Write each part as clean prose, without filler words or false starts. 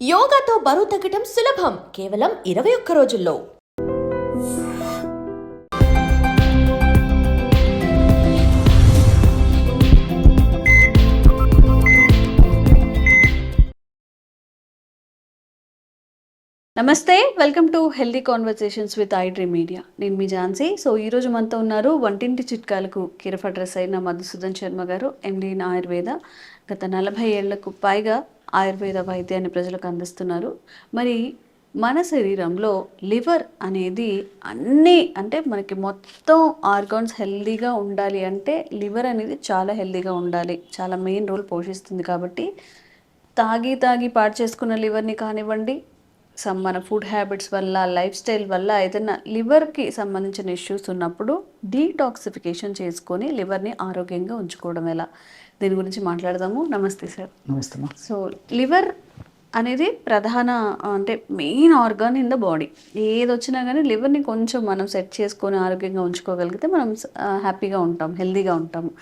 యోగాతో బరువు తగ్గటం సులభం కేవలం 21 రోజుల్లో. నమస్తే, welcome to healthy conversations with I dream media. నేను మీ ఝాన్సీ. సో ఈరోజు మనతో ఉన్నారు వంటింటి చిట్కాలకు కీరఫ్ అడ్రస్ అయిన మధుసూదన్ శర్మ గారు, ఎండి ఇన్ ఆయుర్వేద. గత 40 ఏళ్లకు పైగా ఆయుర్వేద వైద్యాన్ని ప్రజలకు అందిస్తున్నారు. మరి మన శరీరంలో లివర్ అనేది మనకి మొత్తం ఆర్గాన్స్ హెల్దీగా ఉండాలి అంటే లివర్ అనేది చాలా హెల్దీగా ఉండాలి, చాలా మెయిన్ రోల్ పోషిస్తుంది. కాబట్టి తాగి పాడు చేసుకున్న లివర్ని కానివ్వండి, మన ఫుడ్ హ్యాబిట్స్ వల్ల, లైఫ్ స్టైల్ వల్ల ఏదైనా లివర్కి సంబంధించిన ఇష్యూస్ ఉన్నప్పుడు డీటాక్సిఫికేషన్ చేసుకొని లివర్ని ఆరోగ్యంగా ఉంచుకోవడం ఎలా, దీని గురించి మాట్లాడదాము. నమస్తే సార్. నమస్తే. సో లివర్ అనేది ప్రధాన main organ in the body. ఏది వచ్చినా కానీ లివర్ని కొంచెం మనం సెట్ చేసుకొని ఆరోగ్యంగా ఉంచుకోగలిగితే మనం హ్యాపీగా ఉంటాం, హెల్తీగా ఉంటాము.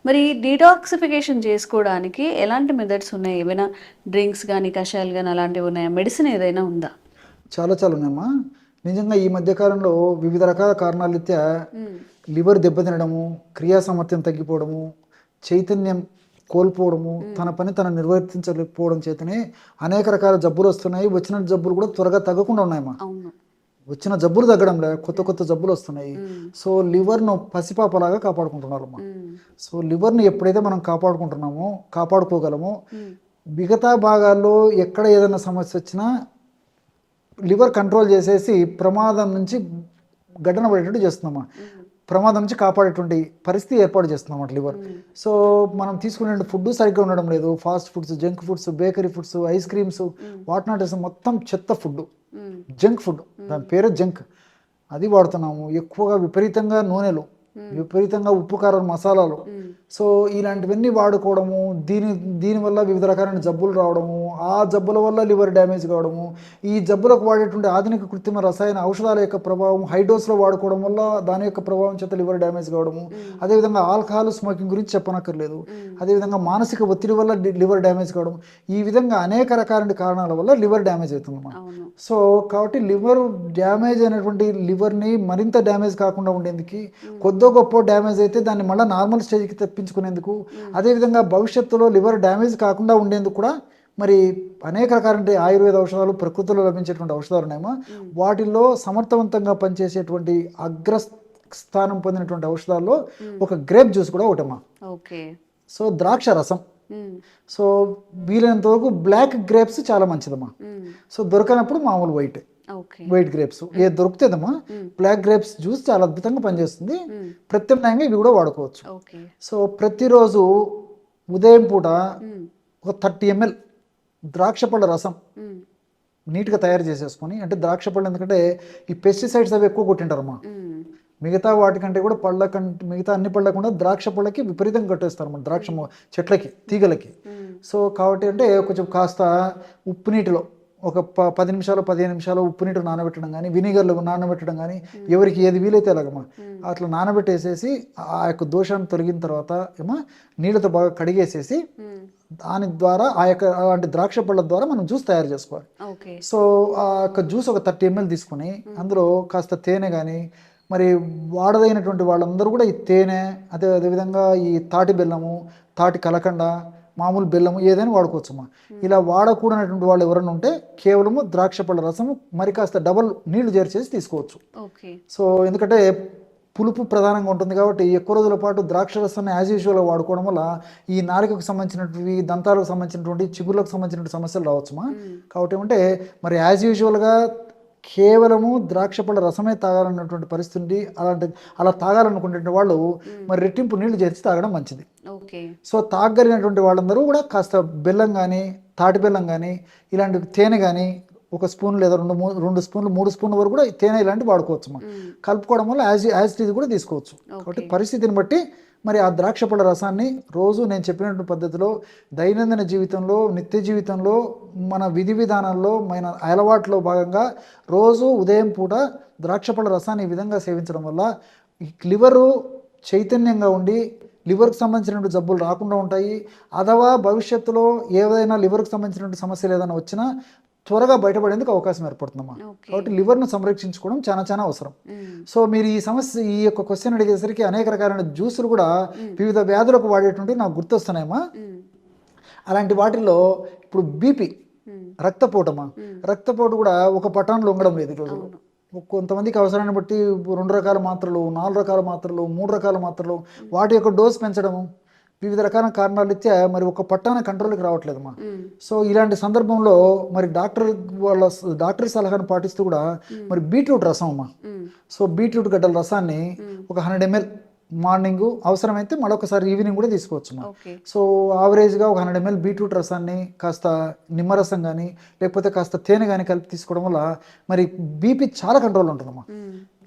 మరి డీటాక్సిఫికేషన్ చేసుకోవడానికి ఎలాంటి మెథడ్స్ ఉన్నాయి? ఏమైనా డ్రింక్స్ కానీ, కషాయాలు కానీ అలాంటివి ఉన్నాయా? మెడిసిన్ ఏదైనా ఉందా? చాలా ఉన్నాయమ్మా. నిజంగా ఈ మధ్యకాలంలో వివిధ రకాల కారణాల రీత్యా లివర్ దెబ్బతినడము, క్రియా సామర్థ్యం తగ్గిపోవడము, చైతన్యం కోల్పోవడము, తన పని తను నిర్వర్తించలేకపోవడం చేతనే అనేక రకాల జబ్బులు వస్తున్నాయి. వచ్చిన జబ్బులు కూడా త్వరగా తగ్గకుండా ఉన్నాయమ్మా. వచ్చిన జబ్బులు తగ్గడంలే, కొత్త జబ్బులు వస్తున్నాయి. సో లివర్ను పసిపాపలాగా కాపాడుకుంటున్నారమ్మా. సో లివర్ని ఎప్పుడైతే మనం కాపాడుకోగలమో మిగతా భాగాల్లో ఎక్కడ ఏదైనా సమస్య వచ్చినా లివర్ కంట్రోల్ చేసేసి ప్రమాదం నుంచి గడ్డన పడేటట్టు చేస్తున్నామా, ప్రమాదం నుంచి కాపాడేటువంటి పరిస్థితి ఏర్పాటు చేస్తున్నాం లివర్. సో మనం తీసుకునే ఫుడ్ సరిగ్గా ఉండడం లేదు. Fast foods, junk foods, bakery foods, ice creams, వాటినాట్ మొత్తం చెత్త ఫుడ్, జంక్ ఫుడ్, దాని పేరు జంక్, అది వాడుతున్నాము. ఎక్కువగా విపరీతంగా నూనెలు, విపరీతంగా ఉప్పు, కారం, మసాలాలు. సో ఇలాంటివన్నీ వాడుకోవడము, దీనివల్ల వివిధ రకాలైన జబ్బులు రావడము, ఆ జబ్బుల వల్ల లివర్ డ్యామేజ్ కావడము, ఈ జబ్బులకు వాడేటువంటి ఆధునిక కృత్రిమ రసాయన ఔషధాల యొక్క ప్రభావం, హైడోస్లో వాడుకోవడం వల్ల దాని యొక్క ప్రభావం చేత లివర్ డ్యామేజ్ కావడము, అదేవిధంగా ఆల్కహాల్, స్మోకింగ్ గురించి చెప్పనక్కర్లేదు, అదేవిధంగా మానసిక ఒత్తిడి వల్ల లివర్ డ్యామేజ్ కావడం, ఈ విధంగా అనేక రకాల కారణాల వల్ల లివర్ డ్యామేజ్ అవుతుందన్నమాట. సో కాబట్టి లివర్ డ్యామేజ్ అయినటువంటి లివర్ని మరింత డ్యామేజ్ కాకుండా ఉండేందుకు, కొద్ది గొప్ప డ్యామేజ్ అయితే దాన్ని మళ్ళీ నార్మల్ స్టేజ్కి తెప్పించుకునేందుకు, అదేవిధంగా భవిష్యత్తులో లివర్ డ్యామేజ్ కాకుండా ఉండేందుకు కూడా మరి అనేక రకాల ఆయుర్వేద ఔషధాలు, ప్రకృతిలో లభించేటువంటి ఔషధాలు ఉన్నాయేమో, వాటిల్లో సమర్థవంతంగా పనిచేసేటువంటి అగ్రస్థానం పొందినటువంటి ఔషధాల్లో ఒక గ్రేప్ జ్యూస్ కూడా ఒకటమ్మా. సో ద్రాక్ష రసం. సో వీలైనంత వరకు బ్లాక్ గ్రేప్స్ చాలా మంచిదమ్మా. సో దొరకనప్పుడు మామూలు వైట్ గ్రేప్స్ ఏది దొరుకుతుందమ్మా, బ్లాక్ గ్రేప్స్ జ్యూస్ చాలా అద్భుతంగా పనిచేస్తుంది. ప్రత్యామ్నాయంగా ఇవి కూడా వాడుకోవచ్చు. సో ప్రతిరోజు ఉదయం పూట ఒక 30 ml ద్రాక్ష పళ్ళ రసం నీట్గా తయారు చేసేసుకొని, అంటే ద్రాక్ష పళ్ళు ఎందుకంటే ఈ పెస్టిసైడ్స్ అవి ఎక్కువ కొట్టింటారమ్మా. మిగతా వాటికంటే కూడా మిగతా అన్ని పళ్ళకుండా ద్రాక్ష పళ్ళకి విపరీతంగా కట్టేస్తారు మన ద్రాక్ష చెట్లకి, తీగలకి. సో కాబట్టి అంటే కొంచెం కాస్త ఉప్పు నీటిలో ఒక 10 నిమిషాలు 15 నిమిషాలు ఉప్పు నీటిలో నానబెట్టడం కానీ, వినిగర్లో నానబెట్టడం కానీ, ఎవరికి ఏది వీలైతే అలాగమ్మా అట్లా నానబెట్టేసేసి ఆ యొక్క దోషాన్ని తొలగిన తర్వాత ఏమో నీళ్ళతో బాగా కడిగేసేసి దాని ద్వారా ఆ యొక్క అలాంటి ద్రాక్ష పళ్ళ ద్వారా మనం జ్యూస్ తయారు చేసుకోవాలి. సో ఆ యొక్క జ్యూస్ ఒక 30 ml తీసుకుని అందులో కాస్త తేనె కానీ, మరి వాడదైనటువంటి వాళ్ళందరూ కూడా ఈ తేనె, అదేవిధంగా ఈ తాటి బెల్లము, తాటి కలకండ, మామూలు బెల్లము ఏదైనా వాడుకోవచ్చమ్మా. ఇలా వాడకూడనటువంటి వాళ్ళు ఎవరైనా ఉంటే కేవలము ద్రాక్ష పళ్ళ రసము మరి కాస్త డబల్ నీళ్లు చేర్చేసి తీసుకోవచ్చు. సో ఎందుకంటే పులుపు ప్రధానంగా ఉంటుంది కాబట్టి ఎక్కువ రోజుల పాటు ద్రాక్ష రసాన్ని యాజ్ యూజువల్గా వాడుకోవడం వల్ల ఈ నాలుకకు సంబంధించినటువంటి, దంతాలకు సంబంధించినటువంటి, చిగుర్లకు సంబంధించినటువంటి సమస్యలు రావచ్చుమా. కాబట్టి ఏమంటే మరి యాజ్ యూజువల్గా కేవలము ద్రాక్ష పళ్ళ రసమే తాగాలన్నటువంటి పరిస్థితి, అలా తాగాలనుకునే వాళ్ళు మరి రెట్టింపు నీళ్లు చేసి తాగడం మంచిది. సో తాగలిగినటువంటి వాళ్ళందరూ కూడా కాస్త బెల్లం కానీ, తాటి బెల్లం కానీ, ఇలాంటి తేనె కానీ 1 స్పూన్ లేదా 2 స్పూన్లు 3 స్పూన్ల వరకు కూడా తేనె ఇలాంటివి వాడుకోవచ్చు. కలుపుకోవడం వల్ల యాజ్ ఇది కూడా తీసుకోవచ్చు. కాబట్టి పరిస్థితిని బట్టి మరి ఆ ద్రాక్ష పళ్ళ రసాన్ని రోజు నేను చెప్పినటువంటి పద్ధతిలో దైనందిన జీవితంలో, నిత్య జీవితంలో, మన విధి విధానాల్లో, మన అలవాట్లో భాగంగా రోజు ఉదయం పూట ద్రాక్ష పళ్ళ రసాన్ని ఈ విధంగా సేవించడం వల్ల లివరు చైతన్యంగా ఉండి లివర్కి సంబంధించినటువంటి జబ్బులు రాకుండా ఉంటాయి. అథవా భవిష్యత్తులో ఏదైనా లివర్కి సంబంధించినటువంటి సమస్యలు ఏదైనా వచ్చినా త్వరగా బయటపడేందుకు అవకాశం ఏర్పడుతుందమ్మా. కాబట్టి లివర్ను సంరక్షించుకోవడం చాలా చాలా అవసరం. సో మీరు ఈ యొక్క క్వశ్చన్ అడిగేసరికి అనేక రకాలైన జ్యూసులు కూడా వివిధ వ్యాధులకు వాడేటువంటి నాకు గుర్తొస్తున్నాయమ్మా. అలాంటి వాటిల్లో ఇప్పుడు బీపీ, రక్తపోటమ్మా. రక్తపోటు కూడా ఒక పటాన్ లొంగడం లేదు ఈరోజు. కొంతమందికి అవసరాన్ని బట్టి 2 రకాల మాత్రలు, 4 రకాల మాత్రలు, 3 రకాల మాత్రలు, వాటి యొక్క డోస్ పెంచడము, వివిధ రకాల కారణాల రీత్యా మరి ఒక పట్టాన కంట్రోల్కి రావట్లేదమ్మా. సో ఇలాంటి సందర్భంలో మరి డాక్టర్ సలహాను పాటిస్తూ కూడా మరి బీట్రూట్ రసం అమ్మా. సో బీట్రూట్ గడ్డల రసాన్ని ఒక 100 ml మార్నింగ్, అవసరమైతే మరొకసారి ఈవినింగ్ కూడా తీసుకోవచ్చు. సో యావరేజ్గా ఒక 100 ml బీట్రూట్ రసాన్ని కాస్త నిమ్మరసం కానీ లేకపోతే కాస్త తేనె కానీ కలిపి తీసుకోవడం వల్ల మరి బీపీ చాలా కంట్రోల్ ఉంటుందమ్మా.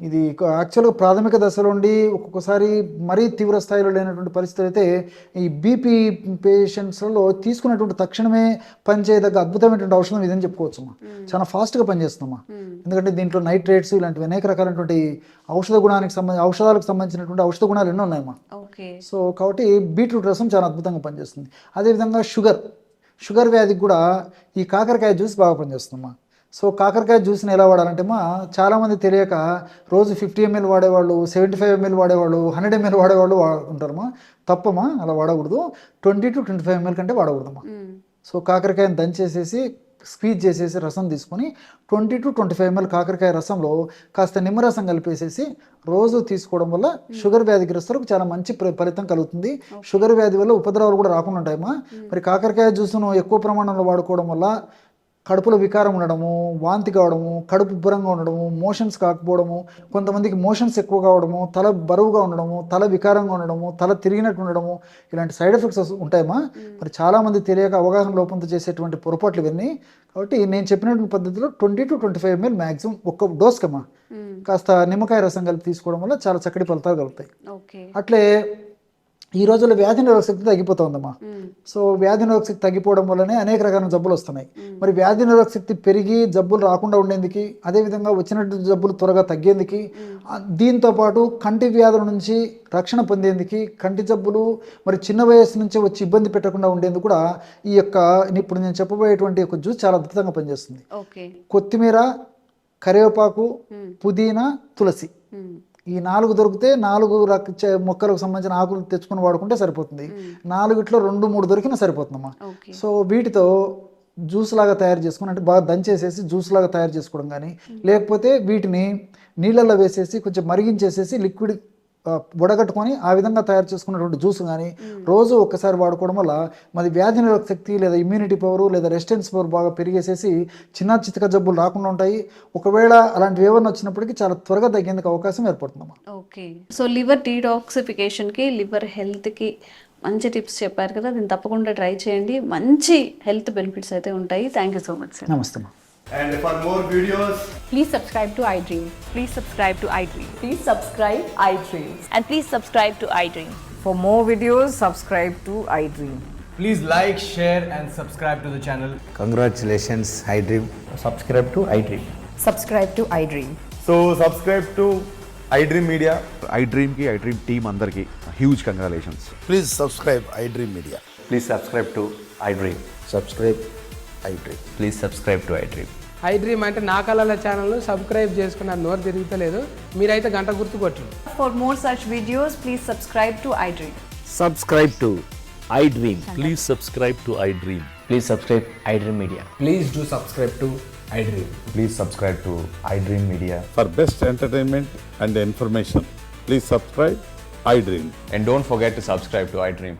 ఇది యాక్చువల్గా ప్రాథమిక దశలో ఉండి ఒక్కొక్కసారి మరీ తీవ్ర స్థాయిలో లేనటువంటి పరిస్థితులు అయితే ఈ బీపీ పేషెంట్స్లో తీసుకున్నటువంటి తక్షణమే పనిచేయదగ్గ అద్భుతమైనటువంటి ఔషధం ఇదని చెప్పుకోవచ్చమ్మా. చాలా ఫాస్ట్గా పనిచేస్తుందమ్మా. ఎందుకంటే దీంట్లో నైట్రేట్స్ ఇలాంటివి అనేక రకాలైనటువంటి ఔషధాలకు సంబంధించినటువంటి ఔషధ గుణాలు ఎన్నో ఉన్నాయమ్మా. సో కాబట్టి బీట్రూట్ రసం చాలా అద్భుతంగా పనిచేస్తుంది. అదేవిధంగా షుగర్ వ్యాధికి కూడా ఈ కాకరకాయ జ్యూస్ బాగా పనిచేస్తుందమ్మా. సో కాకరకాయ జ్యూస్ని ఎలా వాడాలంటే చాలామంది తెలియక రోజు 50 ml వాడేవాళ్ళు, 75 ml వాడేవాళ్ళు, 100 ml వాడేవాళ్ళు ఉంటారమ్మా. తప్పమ్మా, అలా వాడకూడదు. 20 to 25 ml కంటే వాడకూడదమ్మా. సో కాకరకాయని దంచేసేసి స్క్వీజ్ చేసేసి రసం తీసుకొని 20 to 25 ml కాకరకాయ రసంలో కాస్త నిమ్మరసం కలిపేసేసి రోజు తీసుకోవడం వల్ల షుగర్ వ్యాధిగ్రస్తులకు చాలా మంచి ఫలితం కలుగుతుంది. షుగర్ వ్యాధి వల్ల ఉపద్రవాలు కూడా రాకుండా ఉంటాయమ్మా. మరి కాకరకాయ జ్యూస్ను ఎక్కువ ప్రమాణంలో వాడుకోవడం వల్ల కడుపులో వికారం ఉండడము, వాంతి కావడము, కడుపు ఉబ్బరంగా ఉండడము, మోషన్స్ కాకపోవడము, కొంతమందికి మోషన్స్ ఎక్కువ కావడము, తల బరువుగా ఉండడము, తల వికారంగా ఉండడము, తల తిరిగినట్టు ఉండడము, ఇలాంటి సైడ్ ఎఫెక్ట్స్ ఉంటాయమ్మా. మరి చాలామంది తెలియక అవగాహన లోపంతో చేసేటువంటి పొరపాట్లు ఇవన్నీ. కాబట్టి నేను చెప్పినటువంటి పద్ధతిలో 20 to 25 ml మ్యాక్సిమం ఒక్క డోస్కమ్మా కాస్త నిమ్మకాయ రసం కలిపి తీసుకోవడం వల్ల చాలా చక్కటి ఫలితాలు కలుగుతాయి. అట్లే ఈ రోజుల్లో వ్యాధి నిరోధక శక్తి తగ్గిపోతుందమ్మా. సో వ్యాధి నిరోధక శక్తి తగ్గిపోవడం వల్లనే అనేక రకాల జబ్బులు వస్తున్నాయి. మరి వ్యాధి నిరోధక శక్తి పెరిగి జబ్బులు రాకుండా ఉండేందుకు, అదేవిధంగా వచ్చినట్టు జబ్బులు త్వరగా తగ్గేందుకు, దీంతో పాటు కంటి వ్యాధుల నుంచి రక్షణ పొందేందుకు, కంటి జబ్బులు మరి చిన్న వయస్సు నుంచే వచ్చి ఇబ్బంది పెట్టకుండా ఉండేందుకు కూడా ఈ యొక్క ఇప్పుడు నేను చెప్పబోయేటువంటి ఒక జ్యూస్ చాలా అద్భుతంగా పనిచేస్తుంది. కొత్తిమీర, కరివేపాకు, పుదీనా, తులసి, ఈ 4 దొరికితే 4 మొక్కలకు సంబంధించిన ఆకులు తెచ్చుకొని వాడుకుంటే సరిపోతుంది. 4 2-3 దొరికినా సరిపోతుందమ్మా. సో వీటితో జ్యూస్ లాగా తయారు చేసుకుని, అంటే బాగా దంచేసేసి జ్యూస్ లాగా తయారు చేసుకోవడం కానీ, లేకపోతే వీటిని నీళ్ళల్లో వేసేసి కొంచెం మరిగించేసేసి లిక్విడ్ వడగట్టుకొని ఆ విధంగా తయారు చేసుకున్నటువంటి జ్యూస్ కానీ రోజు ఒక్కసారి వాడుకోవడం వల్ల మరి వ్యాధి నిరోధక శక్తి లేదా ఇమ్యూనిటీ పవర్ లేదా రెసిస్టెన్స్ పవర్ బాగా పెరిగేసేసి చిన్న చితక జబ్బులు రాకుండా ఉంటాయి. ఒకవేళ అలాంటివి ఏమన్నా వచ్చినప్పటికీ చాలా త్వరగా తగ్గేందుకు అవకాశం ఏర్పడుతుందమ్మా. ఓకే, సో లివర్ డీటాక్సిఫికేషన్కి, లివర్ హెల్త్కి మంచి టిప్స్ చెప్పారు కదా, దీన్ని తప్పకుండా ట్రై చేయండి. మంచి హెల్త్ బెనిఫిట్స్ అయితే ఉంటాయి. Thank you so much sir. నమస్తే అమ్మా. And for more videos, please subscribe to iDream. Please subscribe to iDream. Please subscribe iDream. And please subscribe to iDream. For more videos, subscribe to iDream. please like, share and subscribe to the channel. Congratulations, iDream. Subscribe to iDream. Subscribe to iDream. So subscribe to iDream Media. iDream team andarki huge congratulations. Please subscribe iDream Media. Please subscribe to iDream. Subscribe iDream. Please subscribe to iDream. iDream అంటే నా కళల ఛానల్ను subscribe చేసుకున్న నోరు తిరుగుతలేదు, మీరైతే గంట గుర్తు కొట్టండి. For more such videos, please subscribe to iDream. Subscribe to iDream. Please subscribe to iDream. Please subscribe iDream Media. Please do subscribe to iDream. Please subscribe to iDream Media. For best entertainment and information, please subscribe iDream. And don't forget to subscribe to iDream.